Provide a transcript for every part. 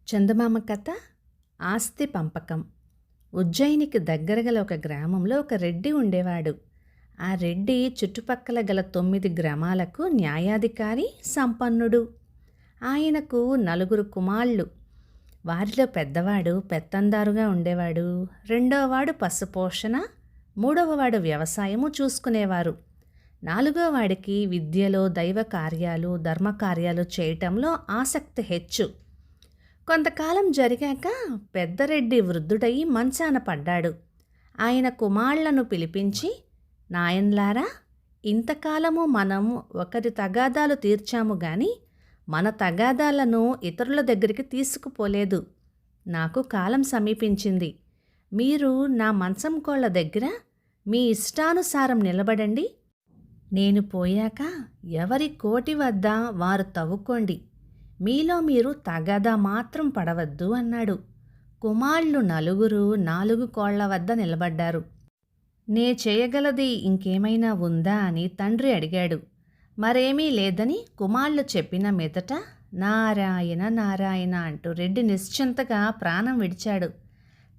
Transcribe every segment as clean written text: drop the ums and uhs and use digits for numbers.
చందమామ కథ ఆస్తి పంపకం. ఉజ్జయినికి దగ్గర గల ఒక గ్రామంలో ఒక రెడ్డి ఉండేవాడు. ఆ రెడ్డి చుట్టుపక్కల గల 9 గ్రామాలకు న్యాయాధికారి, సంపన్నుడు. ఆయనకు 4 కుమారులు. వారిలో పెద్దవాడు పెత్తందారుగా ఉండేవాడు, రెండోవాడు పశుపోషణ, మూడవవాడు వ్యవసాయము చూసుకునేవారు, నాలుగోవాడికి విద్యలో దైవ కార్యాలు ధర్మకార్యాలు చేయటంలో ఆసక్తి హెచ్చు. కొంతకాలం జరిగాక పెద్దరెడ్డి వృద్ధుడై మంచాన పడ్డాడు. ఆయన కుమారులను పిలిపించి, నాయన్లారా, ఇంతకాలము మనము ఒకరి తగాదాలు తీర్చాము గాని మన తగాదాలను ఇతరుల దగ్గరికి తీసుకుపోలేదు. నాకు కాలం సమీపించింది. మీరు నా మంచం కోళ్ళ దగ్గర మీ ఇష్టానుసారం నిలబడండి. నేను పోయాక ఎవరి కోటి వద్ద వారు తవ్వుకోండి. మీలో మీరు తగాదా మాత్రం పడవద్దు అన్నాడు. కుమారులు 4 కోళ్ల వద్ద నిలబడ్డారు. నే చేయగలది ఇంకేమైనా ఉందా అని తండ్రి అడిగాడు. మరేమీ లేదని కుమారులు చెప్పిన మీదట నారాయణ నారాయణ అంటూ రెడ్డి నిశ్చింతగా ప్రాణం విడిచాడు.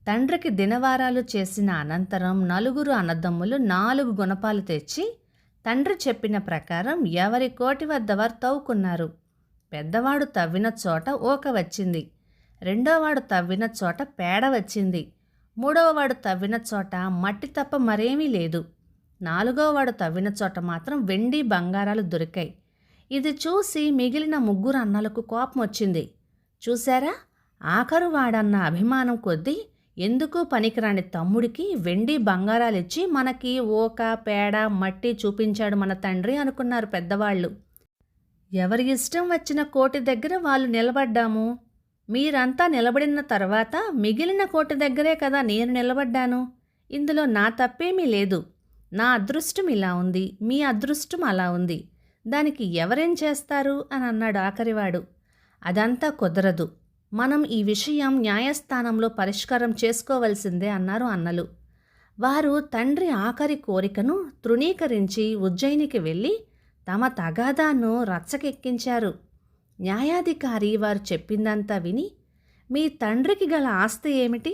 తండ్రికి దినవారాలు చేసిన అనంతరం 4 అన్నదమ్ములు 4 గుణపాలు తెచ్చి తండ్రి చెప్పిన ప్రకారం ఎవరి కోటి వద్ద వారు తవ్వుకున్నారు. పెద్దవాడు తవ్విన చోట ఓక వచ్చింది, రెండోవాడు తవ్విన చోట పేడ వచ్చింది, మూడవవాడు తవ్విన చోట మట్టి తప్ప మరేమీ లేదు, నాలుగోవాడు తవ్విన చోట మాత్రం వెండి బంగారాలు దొరికాయి. ఇది చూసి మిగిలిన 3 అన్నలకు కోపం వచ్చింది. చూశారా, ఆఖరు వాడన్న అభిమానం కొద్దీ ఎందుకు పనికిరాని తమ్ముడికి వెండి బంగారాలిచ్చి మనకి ఓక పేడ మట్టి చూపించాడు మన తండ్రి అనుకున్నారు పెద్దవాళ్ళు. ఎవరి ఇష్టం వచ్చిన కోటి దగ్గర వాళ్ళు నిలబడ్డాము. మీరంతా నిలబడిన తర్వాత మిగిలిన కోటి దగ్గరే కదా నేను నిలబడ్డాను. ఇందులో నా తప్పేమీ లేదు. నా అదృష్టం ఇలా ఉంది, మీ అదృష్టం అలా ఉంది. దానికి ఎవరేం చేస్తారు అని అన్నాడు ఆఖరివాడు. అదంతా కుదరదు. మనం ఈ విషయం న్యాయస్థానంలో పరిష్కారం చేసుకోవలసిందే అన్నారు అన్నలు. వారు తండ్రి ఆఖరి కోరికను తృణీకరించి ఉజ్జయినికి వెళ్ళి తమ తగాదాను రచ్చకెక్కించారు. న్యాయాధికారి వారు చెప్పిందంతా విని, మీ తండ్రికి గల ఆస్తి ఏమిటి,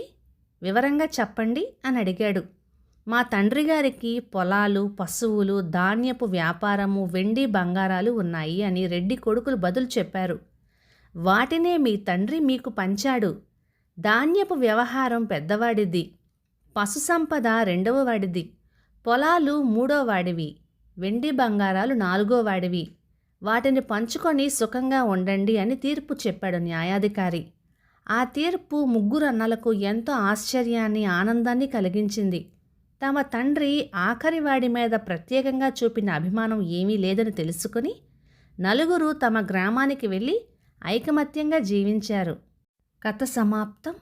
వివరంగా చెప్పండి అని అడిగాడు. మా తండ్రి గారికి పొలాలు, పశువులు, ధాన్యపు వ్యాపారము, వెండి బంగారాలు ఉన్నాయి అని రెడ్డి కొడుకులు బదులు చెప్పారు. వాటినే మీ తండ్రి మీకు పంచాడు. ధాన్యపు వ్యవహారం పెద్దవాడిది, పశు సంపద రెండవవాడిది, పొలాలు మూడోవాడివి, వెండి బంగారాలు 4వవాడివి. వాటిని పంచుకొని సుఖంగా ఉండండి అని తీర్పు చెప్పాడు న్యాయాధికారి. ఆ తీర్పు 3 అన్నలకు ఎంతో ఆశ్చర్యాన్ని ఆనందాన్ని కలిగించింది. తమ తండ్రి ఆఖరి వాడి మీద ప్రత్యేకంగా చూపిన అభిమానం ఏమీ లేదని తెలుసుకుని 4 తమ గ్రామానికి వెళ్ళి ఐకమత్యంగా జీవించారు. కథ సమాప్తం.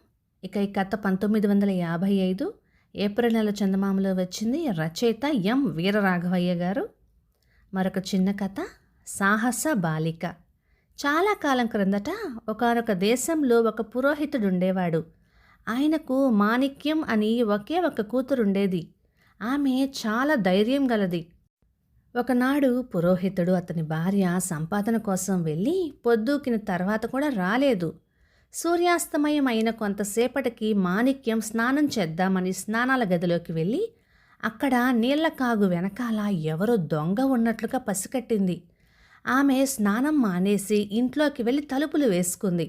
ఇక ఈ కథ 1955 ఏప్రిల్ నెల చందమామలో వచ్చింది. రచయిత ఎం వీరరాఘవయ్య గారు. మరొక చిన్న కథ, సాహస బాలిక. చాలా కాలం క్రిందట ఒకానొక దేశంలో ఒక పురోహితుడు ఉండేవాడు. ఆయనకు మాణిక్యం అని ఒకే ఒక కూతురుండేది. ఆమె చాలా ధైర్యం గలది. ఒకనాడు పురోహితుడు అతని భార్య సంపాదన కోసం వెళ్ళి పొద్దూకిన తర్వాత కూడా రాలేదు. సూర్యాస్తమయం అయిన కొంతసేపటికి మాణిక్యం స్నానం చేద్దామని స్నానాల గదిలోకి వెళ్ళి అక్కడ నీళ్ల కాగు వెనకాల ఎవరో దొంగ ఉన్నట్లుగా పసికట్టింది. ఆమె స్నానం మానేసి ఇంట్లోకి వెళ్ళి తలుపులు వేసుకుంది.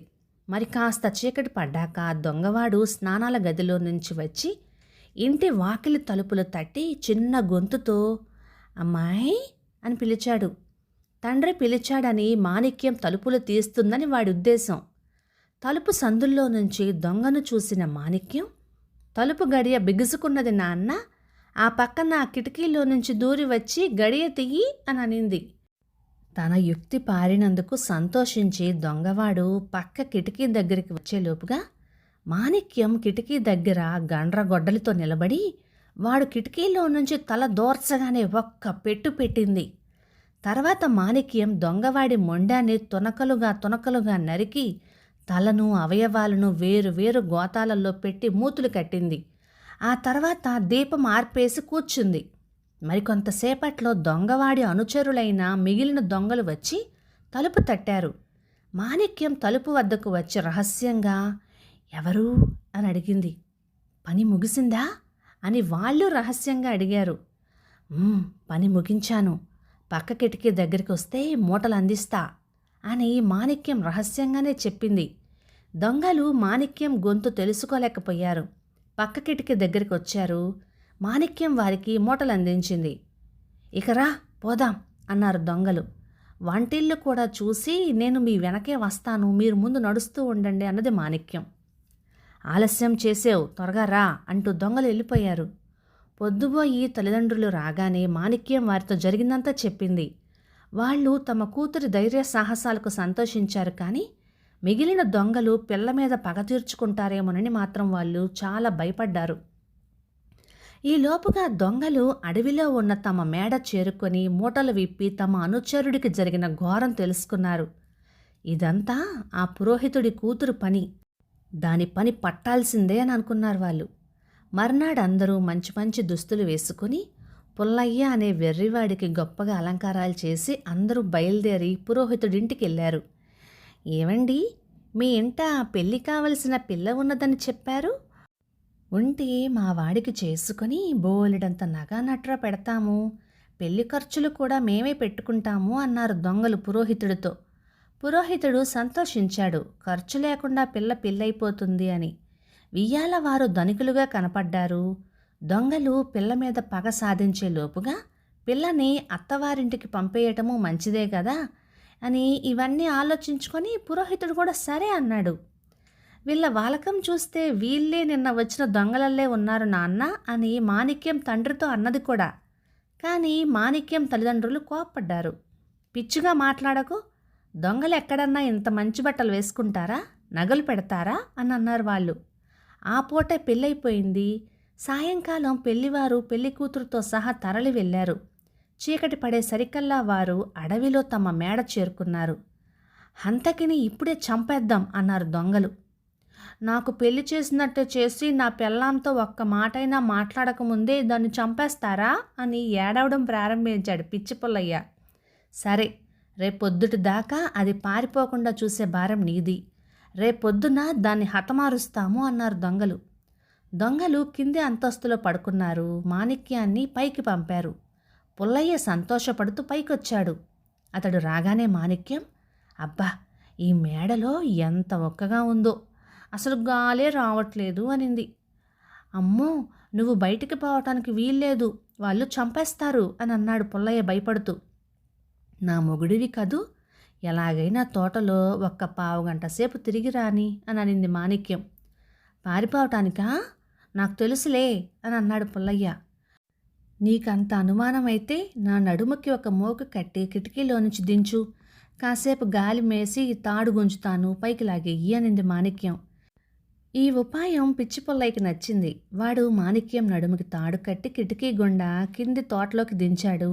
మరి కాస్త చీకటి పడ్డాక దొంగవాడు స్నానాల గదిలో నుంచి వచ్చి ఇంటి వాకిలి తలుపులు తట్టి చిన్న గొంతుతో అమ్మాయి అని పిలిచాడు. తండ్రి పిలిచాడని మాణిక్యం తలుపులు తీస్తుందని వాడి ఉద్దేశం. తలుపు సందుల్లో నుంచి దొంగను చూసిన మాణిక్యం, తలుపు గడియ బిగుసుకున్నది నాన్న, ఆ పక్కన ఆ కిటికీలో నుంచి దూరి వచ్చి గడియ తీయి అని అనింది. తన యుక్తి పారినందుకు సంతోషించి దొంగవాడు పక్క కిటికీ దగ్గరికి వచ్చేలోపుగా మాణిక్యం కిటికీ దగ్గర గండ్రగొడ్డలితో నిలబడి వాడు కిటికీలో నుంచి తల దోర్చగానే ఒక్క పెట్టు పెట్టింది. తర్వాత మాణిక్యం దొంగవాడి మొండాన్ని తునకలుగా నరికి తలను అవయవాలను వేరు గోతాలలో పెట్టి మూతులు కట్టింది. ఆ తర్వాత దీపం ఆర్పేసి కూర్చుంది. మరికొంతసేపట్లో దొంగవాడి అనుచరులైన మిగిలిన దొంగలు వచ్చి తలుపు తట్టారు. మాణిక్యం తలుపు వద్దకు వచ్చి రహస్యంగా ఎవరు అని అడిగింది. పని ముగిసిందా అని వాళ్ళు రహస్యంగా అడిగారు. పని ముగించాను, పక్క కిటికీ దగ్గరికి వస్తే మూటలు అందిస్తా అని మాణిక్యం రహస్యంగానే చెప్పింది. దొంగలు మాణిక్యం గొంతు తెలుసుకోలేకపోయారు. పక్క కిటికీ దగ్గరికి వచ్చారు. మాణిక్యం వారికి మూటలు అందించింది. ఇక రా పోదాం అన్నారు దొంగలు. వంటిల్లు కూడా చూసి నేను మీ వెనకే వస్తాను, మీరు ముందు నడుస్తూ ఉండండి అన్నది మాణిక్యం. ఆలస్యం చేసేవు, త్వరగా రా అంటూ దొంగలు వెళ్ళిపోయారు. పొద్దుపోయి తల్లిదండ్రులు రాగానే మాణిక్యం వారితో జరిగిందంతా చెప్పింది. వాళ్ళు తమ కూతురి ధైర్య సాహసాలకు సంతోషించారు. కానీ మిగిలిన దొంగలు పిల్ల మీద పగ తీర్చుకుంటారేమోనని మాత్రం వాళ్ళు చాలా భయపడ్డారు. ఈలోపుగా దొంగలు అడవిలో ఉన్న తమ మేడ చేరుకొని మూటలు విప్పి తమ అనుచరుడికి జరిగిన ఘోరం తెలుసుకున్నారు. ఇదంతా ఆ పురోహితుడి కూతురు పని, దాని పని పట్టాల్సిందే అని అనుకున్నారు వాళ్ళు. మర్నాడు అందరూ మంచి మంచి దుస్తులు వేసుకుని పుల్లయ్య అనే వెర్రివాడికి గొప్పగా అలంకారాలు చేసి అందరూ బయలుదేరి పురోహితుడింటికి వెళ్ళారు. ఏవండి, మీ ఇంట పెళ్ళి కావలసిన పిల్ల ఉన్నదని చెప్పారు, ఉంటే మా వాడికి చేసుకుని బోలెడంత నగా నట్రా పెడతాము, పెళ్లి ఖర్చులు కూడా మేమే పెట్టుకుంటాము అన్నారు దొంగలు పురోహితుడితో. పురోహితుడు సంతోషించాడు, ఖర్చు లేకుండా పిల్ల పెళ్ళైపోతుంది అని. వియ్యాల వారు ధనికులుగా కనపడ్డారు. దొంగలు పిల్ల మీద పగ సాధించే లోపుగా పిల్లని అత్తవారింటికి పంపేయటము మంచిదే కదా అని ఇవన్నీ ఆలోచించుకొని పురోహితుడు కూడా సరే అన్నాడు. వీళ్ళ వాలకం చూస్తే వీళ్ళే నిన్న వచ్చిన దొంగలల్లే ఉన్నారు నాన్న అని మాణిక్యం తండ్రితో అన్నది కూడా. కానీ మాణిక్యం తల్లిదండ్రులు కోప్పడ్డారు. పిచ్చిగా మాట్లాడకు, దొంగలు ఎక్కడన్నా ఇంత మంచి బట్టలు వేసుకుంటారా, నగలు పెడతారా అని అన్నారు వాళ్ళు. ఆ పూటే పెళ్ళైపోయింది. సాయంకాలం పెళ్లివారు పెళ్లి కూతురుతో సహా తరలి వెళ్ళారు. చీకటి పడే సరికల్లా వారు అడవిలో తమ మేడ చేరుకున్నారు. హంతకిని ఇప్పుడే చంపేద్దాం అన్నారు దొంగలు. నాకు పెళ్లి చేసినట్టు చేసి నా పెళ్ళాంతో ఒక్క మాటైనా మాట్లాడకముందే దాన్ని చంపేస్తారా అని ఏడవడం ప్రారంభించాడు పిచ్చిపుల్లయ్య. సరే, రేపొద్దుటి దాకా అది పారిపోకుండా చూసే భారం నీది, రేపొద్దున దాన్ని హతమారుస్తాము అన్నారు దొంగలు. దొంగలు కింది అంతస్తులో పడుకున్నారు. మాణిక్యాన్ని పైకి పంపారు. పుల్లయ్య సంతోషపడుతూ పైకొచ్చాడు. అతడు రాగానే మాణిక్యం, అబ్బా, ఈ మేడలో ఎంత ఒక్కగా ఉందో, అసలు గాలే రావట్లేదు అనింది. అమ్మో, నువ్వు బయటికి పోవటానికి వీల్లేదు, వాళ్ళు చంపేస్తారు అని అన్నాడు పుల్లయ్య భయపడుతూ. నా మొగుడివి కదూ, ఎలాగైనా తోటలో ఒక్క పావుగంట సేపు తిరిగి రాని అని అనింది మాణిక్యం. పారిపోవటానికా, నాకు తెలుసులే అని అన్నాడు పుల్లయ్య. నీకంత అనుమానమైతే నా నడుముకి ఒక మోకు కట్టి కిటికీలో నుంచి దించు, కాసేపు గాలి మేసి తాడు గుంజుతాను, పైకి లాగేయి అనింది మాణిక్యం. ఈ ఉపాయం పిచ్చి పుల్లయ్యకి నచ్చింది. వాడు మాణిక్యం నడుముకి తాడు కట్టి కిటికీ గుండా కింది తోటలోకి దించాడు.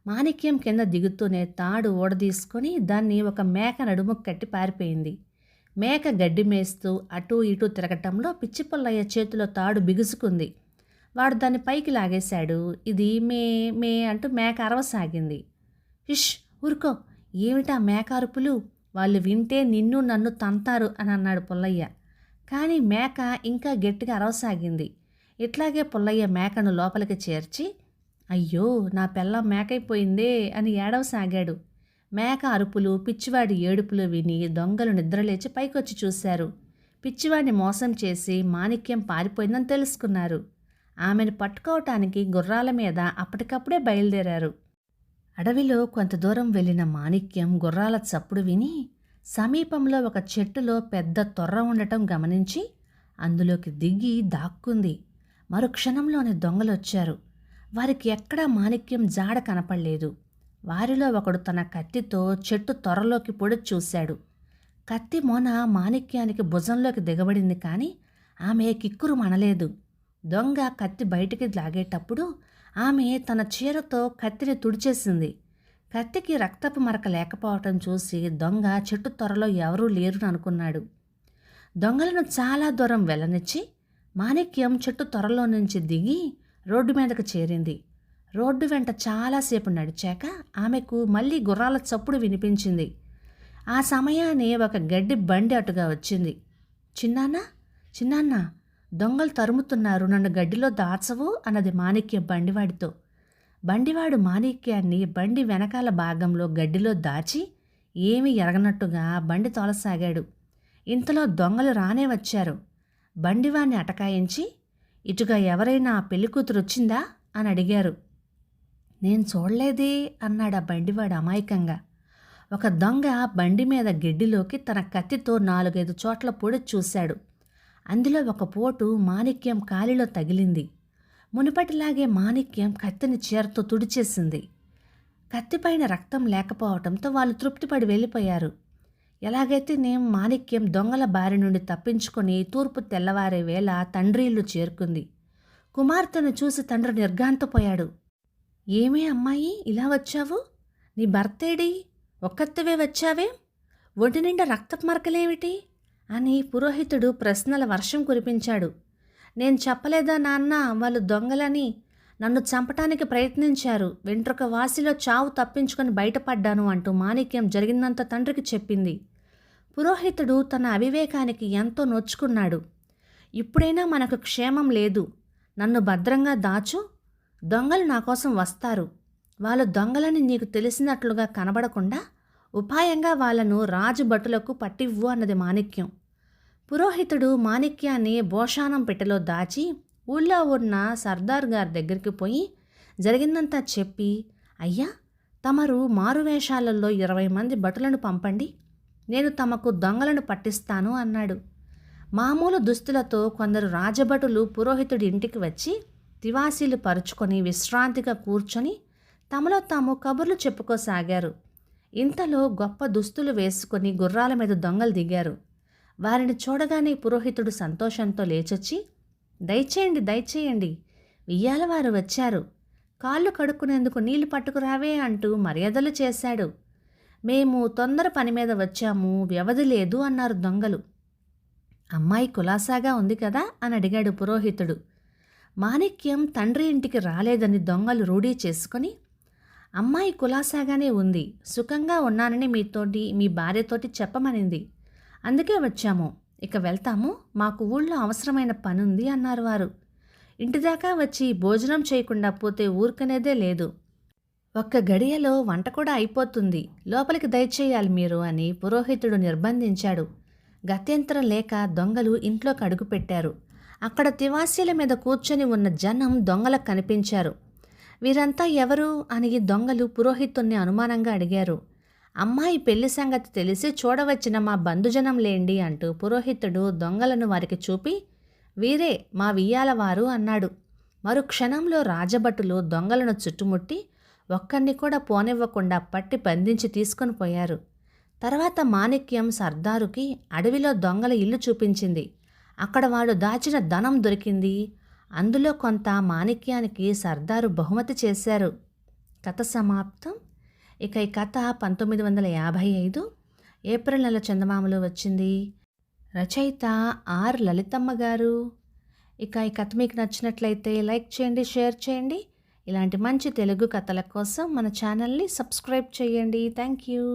మాణిక్యం కింద దిగుతూనే తాడు ఊడదీసుకొని దాన్ని ఒక మేక నడుముకు కట్టి పారిపోయింది. మేక గడ్డి మేస్తూ అటూ ఇటూ తిరగటంలో పిచ్చి పుల్లయ్య చేతిలో తాడు బిగుసుకుంది. వాడు దాన్ని పైకి లాగేశాడు. ఇది మే మే అంటూ మేక అరవసాగింది. ఇష్, ఊరుకో, ఏమిటా మేక అరుపులు, వాళ్ళు వింటే నిన్ను నన్ను తంతారు అని అన్నాడు పుల్లయ్య. కానీ మేక ఇంకా గట్టిగా అరవసాగింది. ఇట్లాగే పుల్లయ్య మేకను లోపలికి చేర్చి, అయ్యో, నా పెళ్ళం మేకైపోయిందే అని ఏడవసాగాడు. మేక అరుపులు, పిచ్చివాడి ఏడుపులు విని దొంగలు నిద్రలేచి పైకొచ్చి చూశారు. పిచ్చివాడిని మోసం చేసి మాణిక్యం పారిపోయిందని తెలుసుకున్నారు. ఆమెను పట్టుకోవటానికి గుర్రాల మీద అప్పటికప్పుడే బయలుదేరారు. అడవిలో కొంత దూరం వెళ్ళిన మాణిక్యం గుర్రాల చప్పుడు విని సమీపంలో ఒక చెట్టులో పెద్ద తొర్ర ఉండటం గమనించి అందులోకి దిగి దాక్కుంది. మరుక్షణంలోనే దొంగలొచ్చారు. వారికి ఎక్కడా మాణిక్యం జాడ కనపడలేదు. వారిలో ఒకడు తన కత్తితో చెట్టు తొర్రలోకి పొడిచి చూశాడు. కత్తి మొన మాణిక్యానికి భుజంలోకి దిగబడింది. కానీ ఆమె కిక్కురు మనలేదు. దొంగ కత్తి బయటికి లాగేటప్పుడు ఆమె తన చీరతో కత్తిని తుడిచేసింది. కత్తికి రక్తపు మరక లేకపోవటం చూసి దొంగ చెట్టు త్వరలో ఎవరూ లేరు అనుకున్నాడు. దొంగలను చాలా దూరం వెళ్ళనిచ్చి మాణిక్యం చెట్టు త్వరలో నుంచి దిగి రోడ్డు మీదకు చేరింది. రోడ్డు వెంట చాలాసేపు నడిచాక ఆమెకు మళ్ళీ గుర్రాల చప్పుడు వినిపించింది. ఆ సమయానే ఒక గడ్డి బండి అటుగా వచ్చింది. చిన్నాన్న, చిన్నాన్న, దొంగలు తరుముతున్నారు, నన్ను గడ్డిలో దాచవు అన్నది మాణిక్యం బండివాడితో. బండివాడు మాణిక్యాన్ని బండి వెనకాల భాగంలో గడ్డిలో దాచి ఏమీ ఎరగనట్టుగా బండి తోలసాగాడు. ఇంతలో దొంగలు రానే వచ్చారు. బండివాణ్ణి అటకాయించి, ఇటుగా ఎవరైనా పెళ్ళికూతురు వచ్చిందా అని అడిగారు. నేను చూడలేదే అన్నాడు ఆ బండివాడు అమాయకంగా. ఒక దొంగ బండి మీద గడ్డిలోకి తన కత్తితో 4-5 చోట్ల పొడి చూశాడు. అందులో ఒక పోటు మాణిక్యం కాలిలో తగిలింది. మునుపటిలాగే మాణిక్యం కత్తిని చీరతో తుడిచేసింది. కత్తిపైన రక్తం లేకపోవటంతో వాళ్ళు తృప్తిపడి వెళ్ళిపోయారు. ఎలాగైతే మాణిక్యం దొంగల బారి నుండి తప్పించుకొని తూర్పు తెల్లవారే వేళ తండ్రి ఇల్లు చేరుకుంది. కుమార్తెను చూసి తండ్రి నిర్ఘాంతపోయాడు. ఏమే అమ్మాయి, ఇలా వచ్చావు? నీ భర్తేడి? ఒక్కత్తవే వచ్చావేం? ఒంటి నిండా రక్తపు మరకలేమిటి అని పురోహితుడు ప్రశ్నల వర్షం కురిపించాడు. నేను చెప్పలేదా నాన్న, వాళ్ళు దొంగలని? నన్ను చంపటానికి ప్రయత్నించారు. వెంట్రుక వాసిలో చావు తప్పించుకొని బయటపడ్డాను అంటూ మాణిక్యం జరిగిందంత తండ్రికి చెప్పింది. పురోహితుడు తన అవివేకానికి ఎంతో నొచ్చుకున్నాడు. ఇప్పుడైనా మనకు క్షేమం లేదు, నన్ను భద్రంగా దాచు, దొంగలు నా కోసం వస్తారు. వాళ్ళు దొంగలని నీకు తెలిసినట్లుగా కనబడకుండా ఉపాయంగా వాళ్ళను రాజుభటులకు పట్టివ్వు అన్నది మాణిక్యం. పురోహితుడు మాణిక్యాన్ని భోషానం పెట్టెలో దాచి ఊళ్ళో ఉన్న సర్దార్ గారి దగ్గరికి పోయి జరిగిందంతా చెప్పి, అయ్యా, తమరు మారువేషాలలో 20 మంది భటులను పంపండి, నేను తమకు దొంగలను పట్టిస్తాను అన్నాడు. మామూలు దుస్తులతో కొందరు రాజభటులు పురోహితుడి ఇంటికి వచ్చి తివాసీలు పరుచుకొని విశ్రాంతిగా కూర్చొని తమలో తాము కబుర్లు చెప్పుకోసాగారు. ఇంతలో గొప్ప దుస్తులు వేసుకొని గుర్రాల మీద దొంగలు దిగారు. వారిని చూడగానే పురోహితుడు సంతోషంతో లేచొచ్చి, దయచేయండి, దయచేయండి, వియ్యాలవారు వచ్చారు, కాళ్ళు కడుక్కునేందుకు నీళ్లు పట్టుకురావే అంటూ మర్యాదలు చేశాడు. మేము తొందర పని మీద వచ్చాము, వ్యవధి లేదు అన్నారు దొంగలు. అమ్మాయి కులాసాగా ఉంది కదా అని అడిగాడు పురోహితుడు. మాణిక్యం తండ్రి ఇంటికి రాలేదని దొంగలు రూఢీ చేసుకొని, అమ్మాయి కులాసాగానే ఉంది, సుఖంగా ఉన్నానని మీ భార్యతోటి చెప్పమనింది, అందుకే వచ్చాము, ఇక వెళ్తాము, మాకు ఊళ్ళో అవసరమైన పనుంది అన్నారు వారు. ఇంటిదాకా వచ్చి భోజనం చేయకుండా పోతే ఊరుకునేదే లేదు. ఒక్క గడియలో వంట కూడా అయిపోతుంది, లోపలికి దయచేయాలి మీరు అని పురోహితుడు నిర్బంధించాడు. గత్యంతరం లేక దొంగలు ఇంట్లోకి అడుగుపెట్టారు. అక్కడ తివాసీల మీద కూర్చొని ఉన్న జనం దొంగలకు కనిపించారు. వీరంతా ఎవరు అని దొంగలు పురోహితుణ్ణి అనుమానంగా అడిగారు. అమ్మాయి పెళ్లి సంగతి తెలిసి చూడవచ్చిన మా బంధుజనం లేండి అంటూ పురోహితుడు దొంగలను వారికి చూపి, వీరే మా వియ్యాలవారు అన్నాడు. మరు క్షణంలో రాజభటులు దొంగలను చుట్టుముట్టి ఒక్కరిని కూడా పోనివ్వకుండా పట్టి బంధించి తీసుకొని పోయారు. తర్వాత మాణిక్యం సర్దారుకి అడవిలో దొంగల ఇల్లు చూపించింది. అక్కడ వాడు దాచిన ధనం దొరికింది. అందులో కొంత మాణిక్యానికి సర్దారు బహుమతి చేశారు. కథ సమాప్తం. ఇక ఈ కథ 1955 ఏప్రిల్ నెల చందమామలో వచ్చింది. రచయిత ఆర్ లలితమ్మ గారు. ఇక ఈ కథ మీకు నచ్చినట్లయితే లైక్ చేయండి, షేర్ చేయండి. ఇలాంటి మంచి తెలుగు కథల కోసం మన ఛానల్ని సబ్స్క్రైబ్ చేయండి. Thank you.